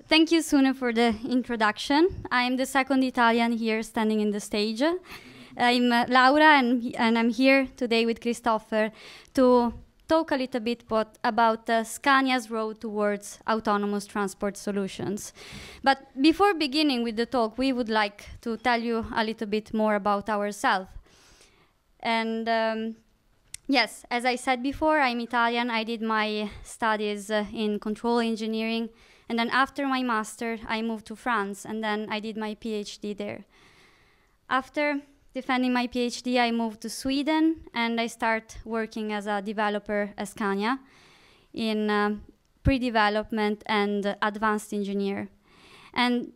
Thank you, Sune, for the introduction. I'm the second Italian here standing in the stage. I'm Laura, and I'm here today with Christoffer to talk a little bit about Scania's road towards autonomous transport solutions. But before beginning with the talk, we would like to tell you a little bit more about ourselves. And yes, as I said before, I'm Italian. I did my studies in control engineering. And then after my master, I moved to France, and then I did my PhD there. After defending my PhD, I moved to Sweden, and I started working as a developer at Scania in pre-development and advanced engineer. And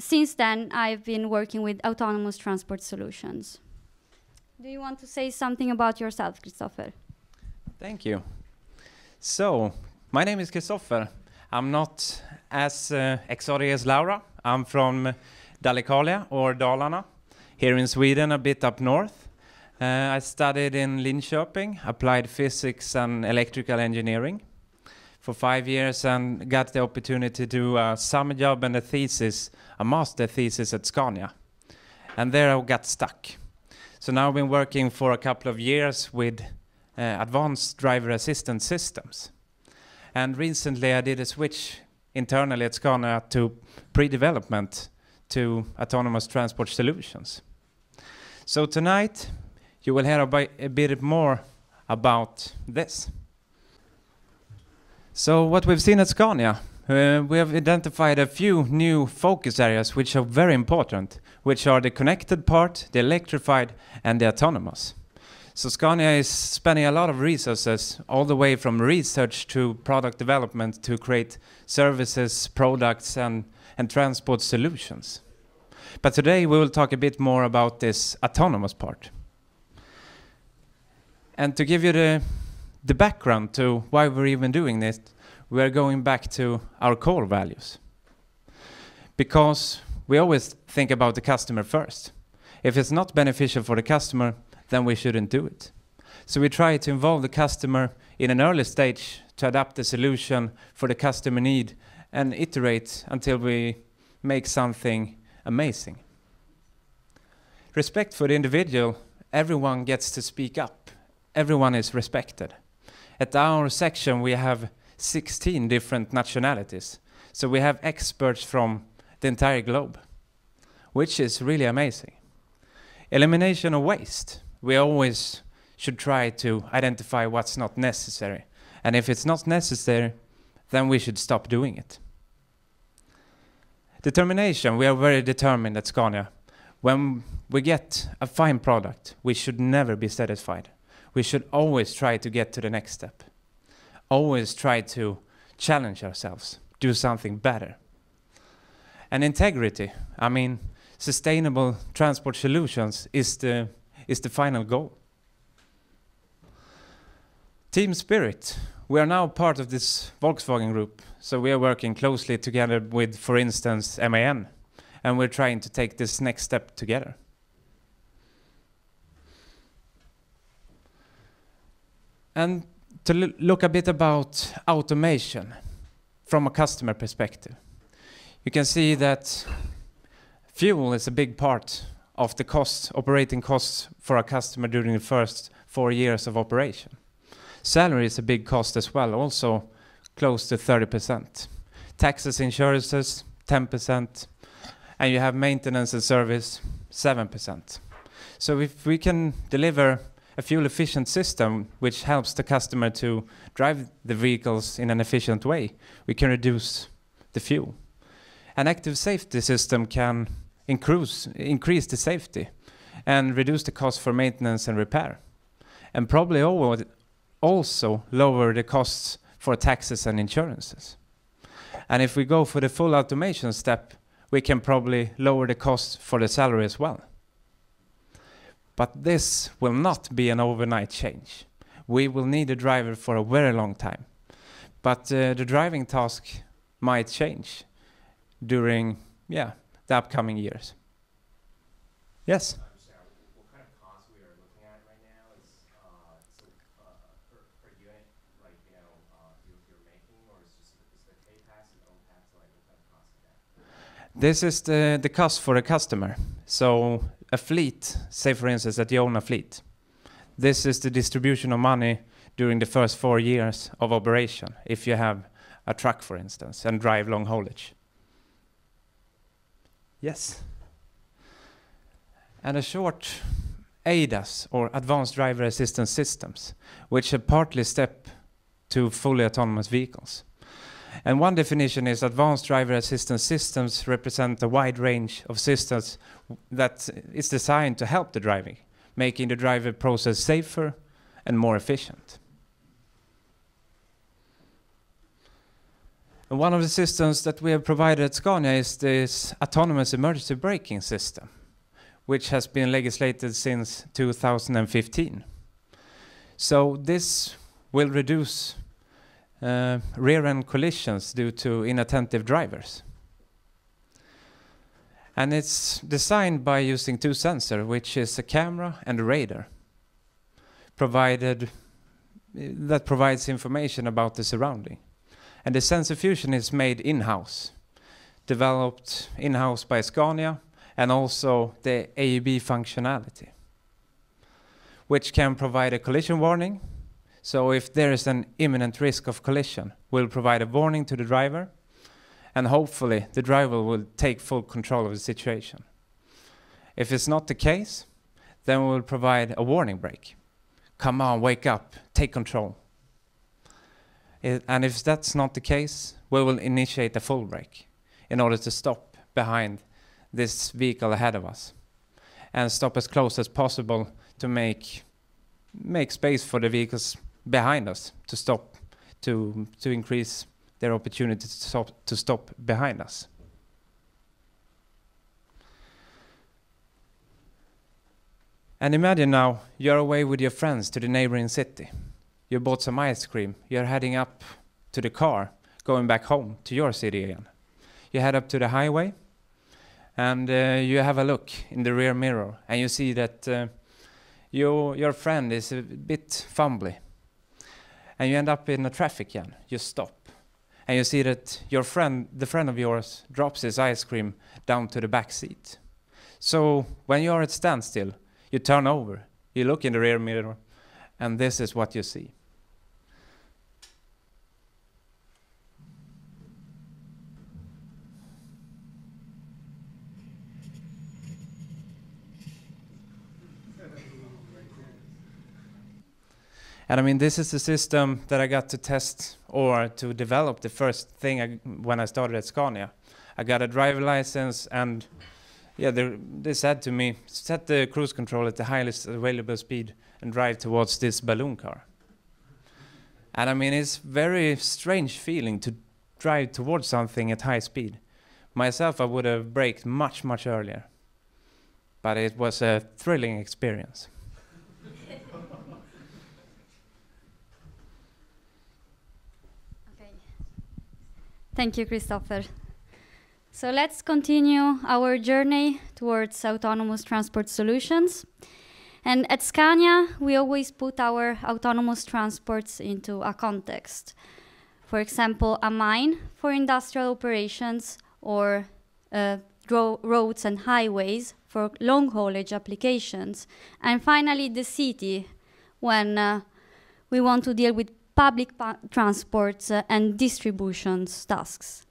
since then, I've been working with autonomous transport solutions. Do you want to say something about yourself, Christoffer? Thank you. So, my name is Christoffer. I'm not as exotic as Laura. I'm from Dalecarlia, or Dalarna, here in Sweden, a bit up north. I studied in Linköping, applied physics and electrical engineering for 5 years, and got the opportunity to do a summer job and a master thesis at Scania. And there I got stuck. So now I've been working for a couple of years with advanced driver assistance systems. And recently I did a switch internally at Scania to pre-development to autonomous transport solutions. So tonight you will hear a bit more about this. So what we've seen at Scania, we have identified a few new focus areas which are very important, which are the connected part, the electrified, and the autonomous. So Scania is spending a lot of resources all the way from research to product development to create services, products, and transport solutions. But today we will talk a bit more about this autonomous part. And to give you the background to why we're even doing this, we are going back to our core values. Because we always think about the customer first. If it's not beneficial for the customer, then we shouldn't do it. So we try to involve the customer in an early stage to adapt the solution for the customer need and iterate until we make something amazing. Respect for the individual, everyone gets to speak up. Everyone is respected. At our section we have 16 different nationalities. So we have experts from the entire globe, which is really amazing. Elimination of waste. We always should try to identify what's not necessary. And if it's not necessary, then we should stop doing it. Determination. We are very determined at Scania. When we get a fine product, we should never be satisfied. We should always try to get to the next step. Always try to challenge ourselves, do something better. And integrity. I mean, sustainable transport solutions is the final goal. Team spirit. We are now part of this Volkswagen group, so we are working closely together with, for instance, MAN, and we're trying to take this next step together. And to look a bit about automation from a customer perspective. You can see that fuel is a big part of the operating costs for a customer during the first 4 years of operation. Salary is a big cost as well, also close to 30%. Taxes, insurances, 10%, and you have maintenance and service, 7%. So if we can deliver a fuel-efficient system which helps the customer to drive the vehicles in an efficient way, we can reduce the fuel. An active safety system can increase the safety and reduce the cost for maintenance and repair, and probably also lower the costs for taxes and insurances. And if we go for the full automation step, we can probably lower the cost for the salary as well. But this will not be an overnight change. We will need a driver for a very long time. But the driving task might change during the upcoming years. Yes? What kind of costs we are looking at right now is per unit, like, you're making, or is the K-Pass and O-Pass, like, what kind of costs? This is the cost for a customer. So a fleet, say for instance that you own a fleet. This is the distribution of money during the first 4 years of operation, if you have a truck, for instance, and drive long haulage. Yes. And a short ADAS, or Advanced Driver Assistance Systems, which are partly step to fully autonomous vehicles. And one definition is Advanced Driver Assistance Systems represent a wide range of systems that is designed to help the driving, making the driver process safer and more efficient. And one of the systems that we have provided at Scania is this autonomous emergency braking system, which has been legislated since 2015. So this will reduce rear-end collisions due to inattentive drivers. And it's designed by using 2 sensors, which is a camera and a radar, that provides information about the surrounding. And the sensor fusion is made in-house, developed in-house by Scania, and also the AEB functionality, which can provide a collision warning. So if there is an imminent risk of collision, we'll provide a warning to the driver, and hopefully the driver will take full control of the situation. If it's not the case, then we'll provide a warning brake. Come on, wake up, take control. And if that's not the case, we will initiate a full brake in order to stop behind this vehicle ahead of us and stop as close as possible to make space for the vehicles behind us to stop, to increase their opportunity to stop behind us. And imagine now you're away with your friends to the neighboring city. You bought some ice cream, you're heading up to the car, going back home to your city again. You head up to the highway, and you have a look in the rear mirror, and you see that your friend is a bit fumbly. And you end up in a traffic jam. You stop, and you see that your friend, the friend of yours, drops his ice cream down to the back seat. So when you're at standstill, you turn over, you look in the rear mirror, and this is what you see. And I mean, this is the system that I got to test or to develop the first thing when I started at Scania. I got a driver license, and yeah, they said to me, set the cruise control at the highest available speed and drive towards this balloon car. And I mean, it's very strange feeling to drive towards something at high speed. Myself, I would have braked much, much earlier. But it was a thrilling experience. Thank you, Christoffer. So let's continue our journey towards autonomous transport solutions. And at Scania, we always put our autonomous transports into a context. For example, a mine for industrial operations, or roads and highways for long haulage applications. And finally, the city, when we want to deal with public transports and distributions tasks.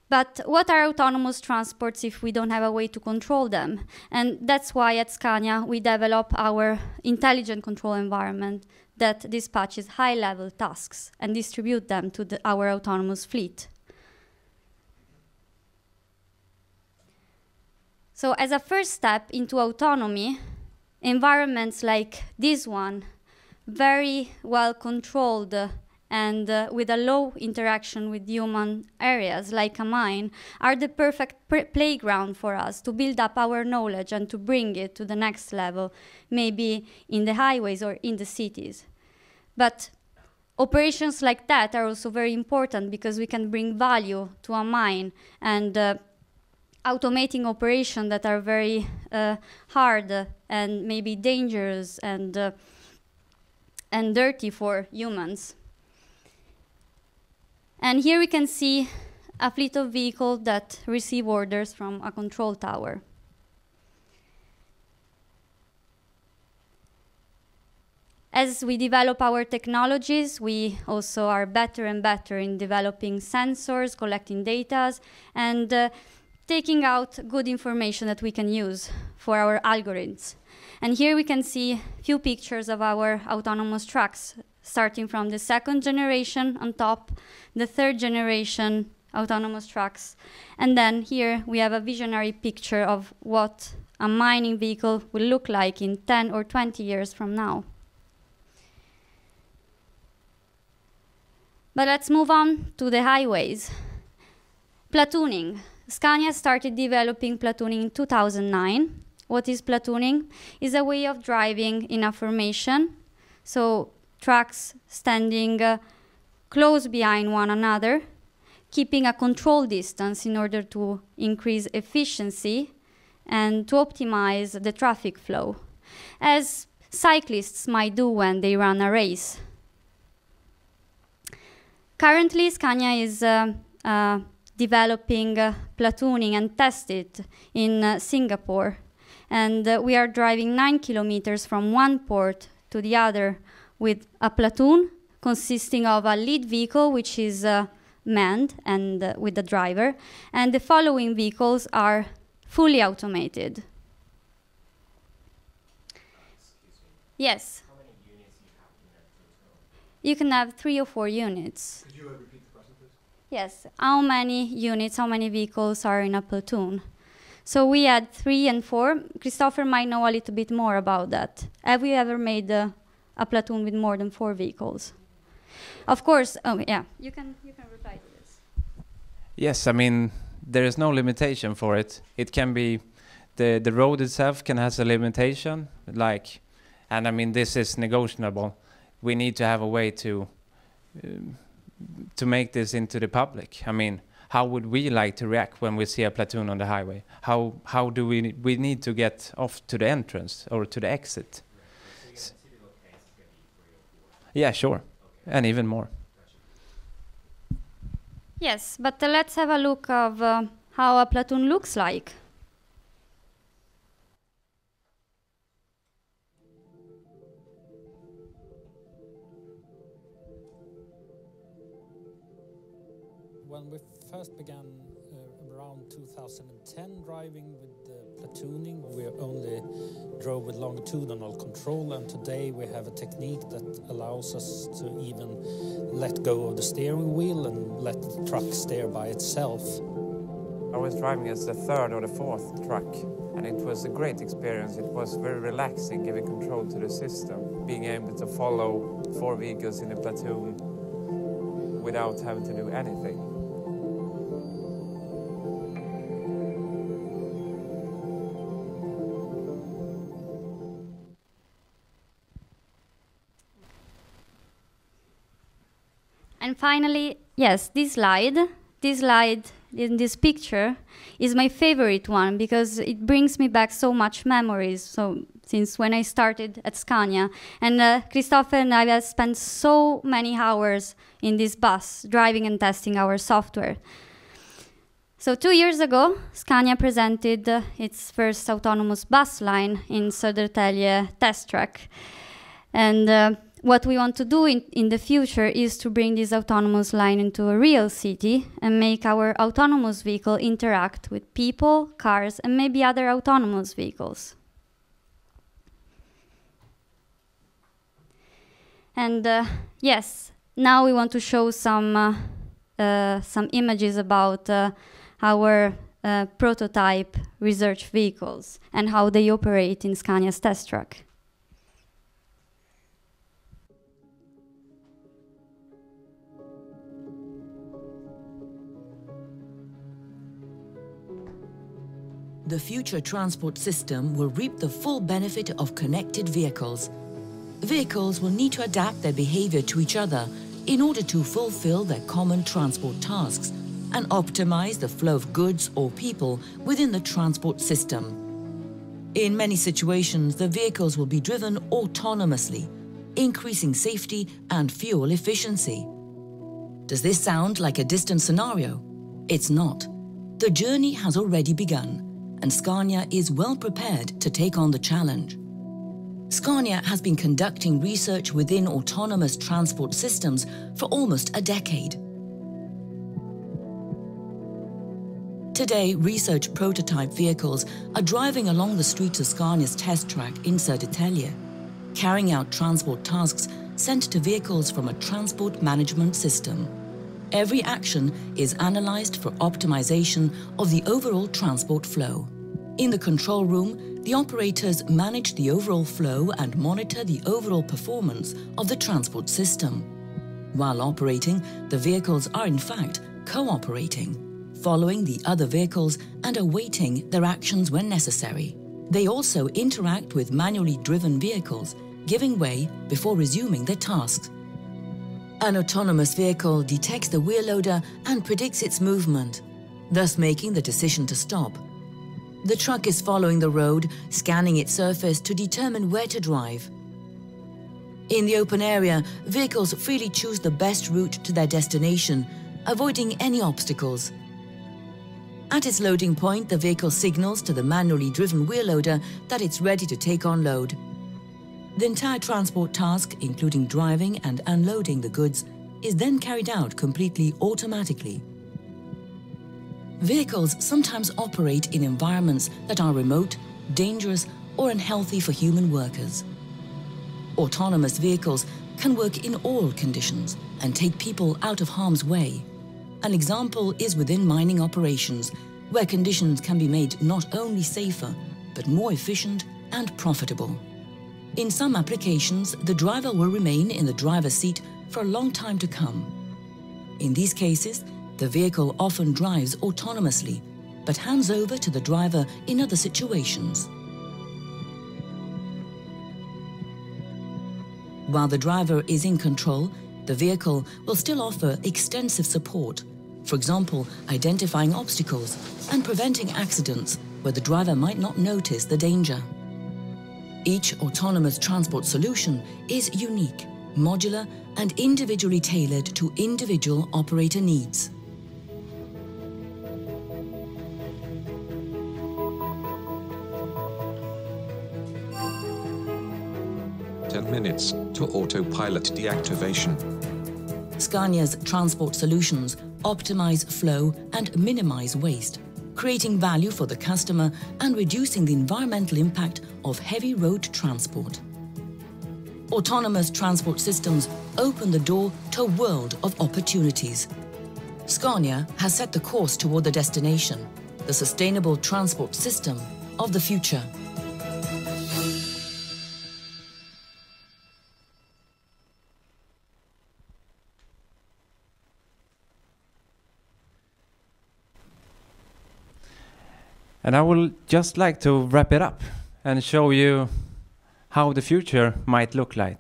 But what are autonomous transports if we don't have a way to control them? And that's why at Scania we develop our intelligent control environment that dispatches high-level tasks and distribute them to our autonomous fleet. So as a first step into autonomy, environments like this one, very well controlled and with a low interaction with human areas like a mine, are the perfect playground for us to build up our knowledge and to bring it to the next level, maybe in the highways or in the cities. But operations like that are also very important because we can bring value to a mine, and automating operations that are very hard and maybe dangerous and dirty for humans. And here we can see a fleet of vehicles that receive orders from a control tower. As we develop our technologies, we also are better and better in developing sensors, collecting data, and taking out good information that we can use for our algorithms. And here we can see a few pictures of our autonomous trucks, starting from the second generation on top, the third generation autonomous trucks. And then here we have a visionary picture of what a mining vehicle will look like in 10 or 20 years from now. But let's move on to the highways. Platooning. Scania started developing platooning in 2009. What is platooning? It's a way of driving in a formation, so trucks standing close behind one another, keeping a control distance in order to increase efficiency and to optimize the traffic flow, as cyclists might do when they run a race. Currently, Scania is developing platooning and test it in Singapore. And we are driving 9 kilometers from one port to the other with a platoon consisting of a lead vehicle, which is manned and with the driver, and the following vehicles are fully automated. Yes. How many units you have in that platoon? You can have 3 or 4 units. Could you repeat the question, please? Yes. How many units, how many vehicles are in a platoon? So we had 3 and 4. Christoffer might know a little bit more about that. Have we ever made a platoon with more than 4 vehicles? Of course. Oh, yeah. You can reply to this. Yes, I mean, there is no limitation for it. It can be, the road itself can has a limitation, like, and I mean, this is negotiable. We need to have a way to make this into the public. I mean, how would we like to react when we see a platoon on the highway? How do we need to get off to the entrance or to the exit? Right. So you got a typical case is going to be 3 or 4. Yeah, sure. Okay. And even more. Gotcha. Yes, but let's have a look of how a platoon looks like. When we first began around 2010 driving with the platooning, we only drove with longitudinal control, and today we have a technique that allows us to even let go of the steering wheel and let the truck steer by itself. I was driving as the 3rd or the 4th truck, and it was a great experience. It was very relaxing, giving control to the system, being able to follow 4 vehicles in a platoon without having to do anything. And finally, yes, this slide in this picture is my favorite one because it brings me back so much memories. So since when I started at Scania, and Christoffer and I have spent so many hours in this bus driving and testing our software. So 2 years ago, Scania presented its first autonomous bus line in SthlmHW test track, and what we want to do in the future is to bring this autonomous line into a real city and make our autonomous vehicle interact with people, cars, and maybe other autonomous vehicles. And yes, now we want to show some images about our prototype research vehicles and how they operate in Scania's test track. The future transport system will reap the full benefit of connected vehicles. Vehicles will need to adapt their behavior to each other in order to fulfill their common transport tasks and optimize the flow of goods or people within the transport system. In many situations, the vehicles will be driven autonomously, increasing safety and fuel efficiency. Does this sound like a distant scenario? It's not. The journey has already begun, and Scania is well prepared to take on the challenge. Scania has been conducting research within autonomous transport systems for almost a decade. Today, research prototype vehicles are driving along the streets of Scania's test track in Södertälje, carrying out transport tasks sent to vehicles from a transport management system. Every action is analyzed for optimization of the overall transport flow. In the control room, the operators manage the overall flow and monitor the overall performance of the transport system. While operating, the vehicles are in fact cooperating, following the other vehicles and awaiting their actions when necessary. They also interact with manually driven vehicles, giving way before resuming their tasks. An autonomous vehicle detects the wheel loader and predicts its movement, thus making the decision to stop. The truck is following the road, scanning its surface to determine where to drive. In the open area, vehicles freely choose the best route to their destination, avoiding any obstacles. At its loading point, the vehicle signals to the manually driven wheel loader that it's ready to take on load. The entire transport task, including driving and unloading the goods, is then carried out completely automatically. Vehicles sometimes operate in environments that are remote, dangerous, or unhealthy for human workers. Autonomous vehicles can work in all conditions and take people out of harm's way. An example is within mining operations, where conditions can be made not only safer, but more efficient and profitable. In some applications, the driver will remain in the driver's seat for a long time to come. In these cases, the vehicle often drives autonomously, but hands over to the driver in other situations. While the driver is in control, the vehicle will still offer extensive support, for example, identifying obstacles and preventing accidents where the driver might not notice the danger. Each autonomous transport solution is unique, modular, and individually tailored to individual operator needs. Minutes to autopilot deactivation. Scania's transport solutions optimize flow and minimize waste, creating value for the customer and reducing the environmental impact of heavy road transport. Autonomous transport systems open the door to a world of opportunities. Scania has set the course toward the destination, the sustainable transport system of the future. And I would just like to wrap it up and show you how the future might look like.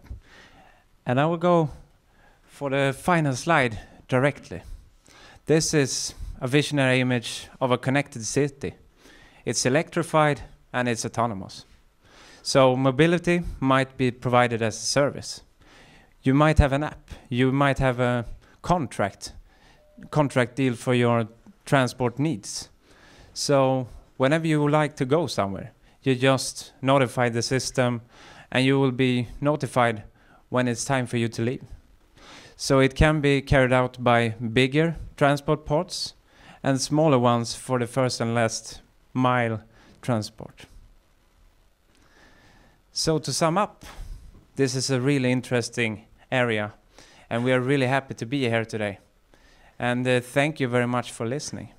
And I will go for the final slide directly. This is a visionary image of a connected city. It's electrified and it's autonomous. So mobility might be provided as a service. You might have an app, you might have a contract deal for your transport needs. So whenever you would like to go somewhere, you just notify the system and you will be notified when it's time for you to leave. So it can be carried out by bigger transport ports and smaller ones for the first and last mile transport. So to sum up, this is a really interesting area and we are really happy to be here today. And thank you very much for listening.